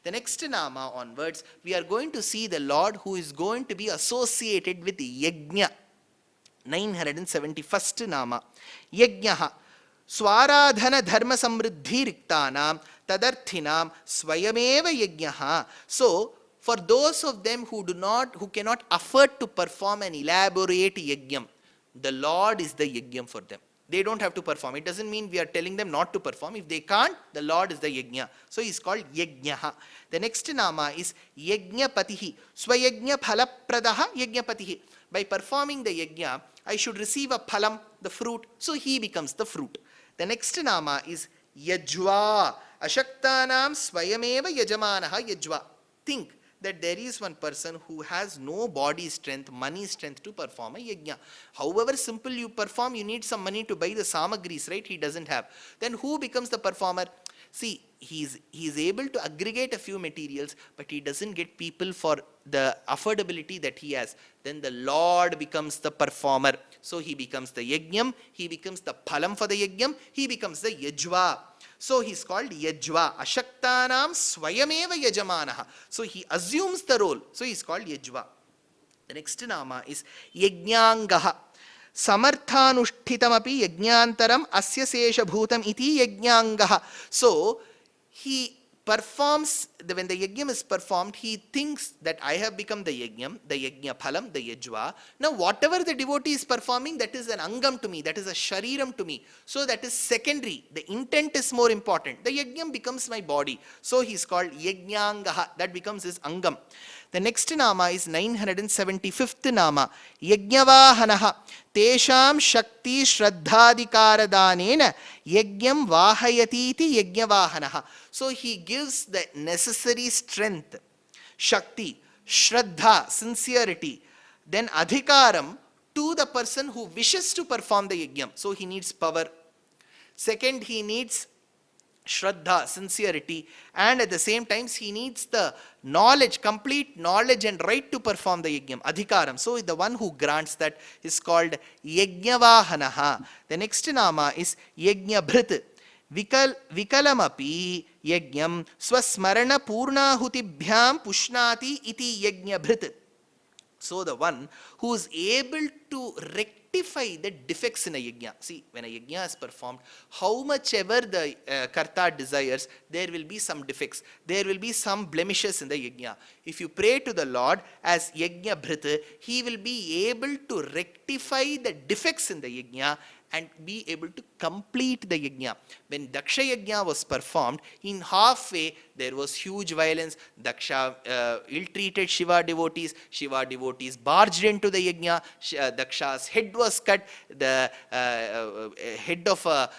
The next nama onwards, we are going to see the Lord who is going to be associated with yajna. 971st nama. Yajnaha. Swaradhana dharma samriddhi riktanam tadarthinam swayameva yajnaha. So, for those of them who cannot afford to perform an elaborate yajnam, the Lord is the yajnam for them. They don't have to perform. It doesn't mean we are telling them not to perform. If they can't, the Lord is the yajna. So he is called yajnaha. The next nama is yajnapatihi. Swayajna phalapradaha yajnapatihi. By performing the yajna, I should receive a phalam, the fruit. So he becomes the fruit. The next nama is yajva. Ashaktanam swayameva yajamanaha yajva. Think that there is one person who has no body strength, money strength to perform a yajna. However simple you perform, you need some money to buy the samagris, right? He doesn't have. Then who becomes the performer? See, he is able to aggregate a few materials, but he doesn't get people for the affordability that he has. Then the Lord becomes the performer. So he becomes the yajnam, he becomes the phalam for the yajnam, he becomes the yajva. So he is called yajva. Ashaktanam swayameva yajamanaha. So he assumes the role. So he is called yajva. The next nama is yajnangaha. Samarthanushtitamapi yajnantaram asya sesha bhutam iti yajnangaha. So he performs, when the yajnam is performed, he thinks that I have become the yajnam, the yajna phalam, the yajva. Now whatever the devotee is performing, that is an angam to me, that is a shariram to me. So that is secondary. The intent is more important. The yajnam becomes my body. So he is called yajnangaha. That becomes his angam. The next nama is 975th nama. Yajnavahanaha. Tesham shakti shraddhadikaradhanena yajnam vahayatiti yajnavahanaha. So he gives the necessary strength, shakti, shraddha, sincerity, then adhikaram to the person who wishes to perform the yajnam. So he needs power. Second, he needs shraddha, sincerity, and at the same time he needs the knowledge, complete knowledge and right to perform the yajnam, adhikaram. So the one who grants that is called yajnavahanaha. The next nama is yajnabhrit. Vikalamapi yajnam swasmarana purnahutibhyam pushnati iti yajnabhrit. So the one who is able to rectify the defects in a yajna. See, when a yajna is performed, how much ever the karta desires, there will be some defects. There will be some blemishes in the yajna. If you pray to the Lord as yajna bhrita, he will be able to rectify the defects in the yajna and be able to complete the yajna. When Daksha yajna was performed, in halfway there was huge violence. Daksha ill-treated Shiva devotees. Shiva devotees barged into the yajna. Daksha's head was cut. The head of a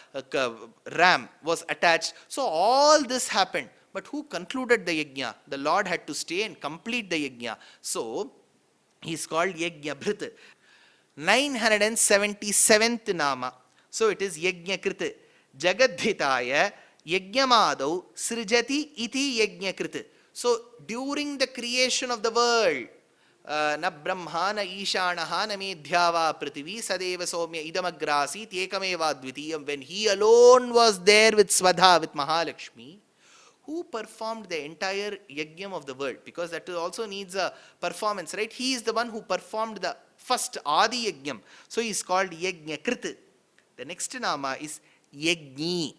ram was attached. So all this happened. But who concluded the yajna? The Lord had to stay and complete the yajna. So he is called Yajna Bhrit. 977th nama. So it is Yajnakrit. Jagadhitaya Yajnamadau Srijati iti Yajnakrit. So during the creation of the world, na brahma na ishanaha na medhyava prithvi sadeva somya idamagrasi tyekameva dvitiyam. When he alone was there with Swadha, with Mahalakshmi, who performed the entire yajnam of the world? Because that also needs a performance, right? He is the one who performed the first Adi Yajnam. So he is called Yajnakrit. The next nama is Yajni.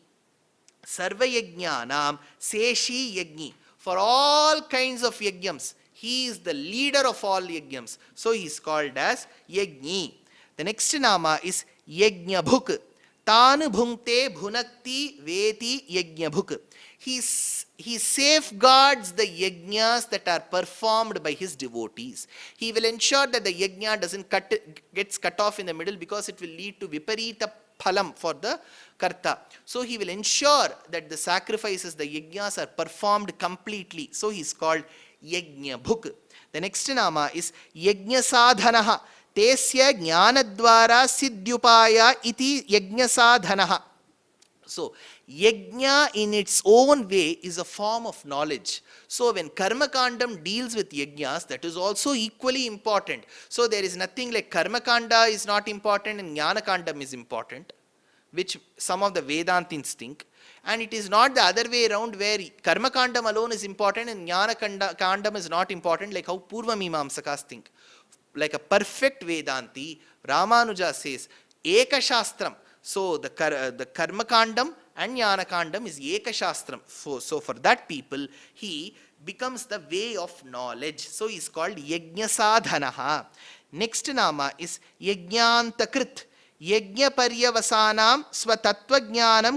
Sarva Yajnanam Seshi Yajni. For all kinds of yajnams, he is the leader of all yajnams. So he is called as Yajni. The next nama is Yajnabhuk. Tanu bhunkte bhunakti veti Yajnabhuk. He safeguards the yajnas that are performed by his devotees. He will ensure that the yajna gets cut off in the middle, because it will lead to viparita phalam for the karta. So he will ensure that the sacrifices, the yajnas are performed completely. So he is called Yajnabhuk. The next nama is Yajna Sadhanaha. Tesya Jnanadvara Siddhyupaya iti Yajna Sadhanaha. So, yajna in its own way is a form of knowledge. So, when Karma Kandam deals with yajnas, that is also equally important. So, there is nothing like Karma Kanda is not important and Jnana Kandam is important, which some of the Vedantins think. And it is not the other way around where karma kandam alone is important and jnana kandam is not important, like how Purva Mimamsakas think. Like a perfect Vedanti, Ramanuja says, Eka Shastram. So the karma kandam and jnana kandam is Eka Shastram. So for that people, he becomes the way of knowledge. So he is called Yajna Sadhanaha. Next nama is Yajñantakrit. Yajna Paryavasanam Svatattva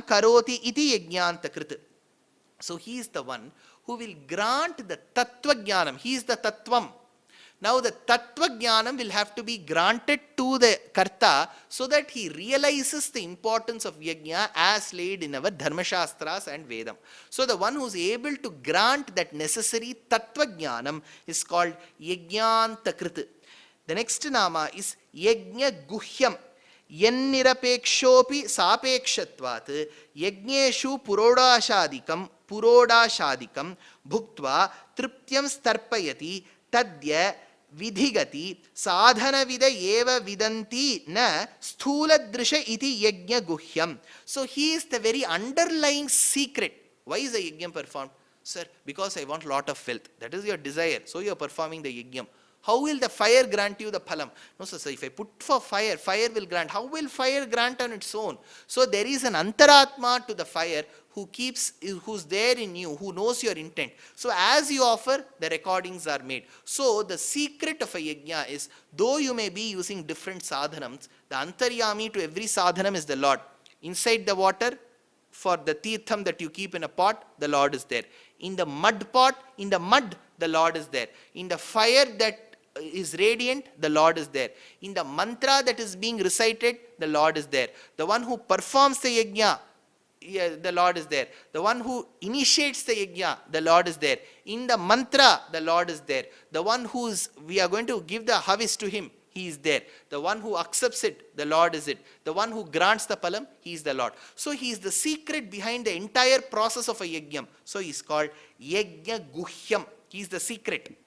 Karoti iti Yajñantakrit. So he is the one who will grant the Tattva Jnanam. He is the Tattvam. Now the Tattva Jnanam will have to be granted to the Karta so that he realizes the importance of Yajna as laid in our Dharmashastras and Vedam. So the one who is able to grant that necessary Tattva Jnanam is called Yajñantakrit. The next nama is Yajna Guhyam. Yennirapekshopi sapekshatvat yajneshu purodashadikam bhuktva triptyam starpayati tadya vidhigati sadhana vida eva vidanti na sthula drisha iti yajna guhyam. So he is the very underlying secret. Why is the yajna performed? Sir, because I want lot of wealth. That is your desire. So you are performing the yajna. How will the fire grant you the phalam? No, sir, if I put for fire, fire will grant. How will fire grant on its own? So there is an antaratma to the fire who's there in you, who knows your intent. So as you offer, the recordings are made. So the secret of a yajna is, though you may be using different sadhanams, the antaryami to every sadhanam is the Lord. Inside the water, for the tirtham that you keep in a pot, the Lord is there. In the mud pot, in the mud, the Lord is there. In the fire that is radiant, the Lord is there. In the mantra that is being recited, the Lord is there. The one who performs the yajna, the Lord is there. The one who initiates the yajna, the Lord is there. In the mantra, the Lord is there. The one we are going to give the havis to him, he is there. The one who accepts it, the Lord is it. The one who grants the palam, he is the Lord. So he is the secret behind the entire process of a yajna. So he is called Yajna Guhyam. He is the secret.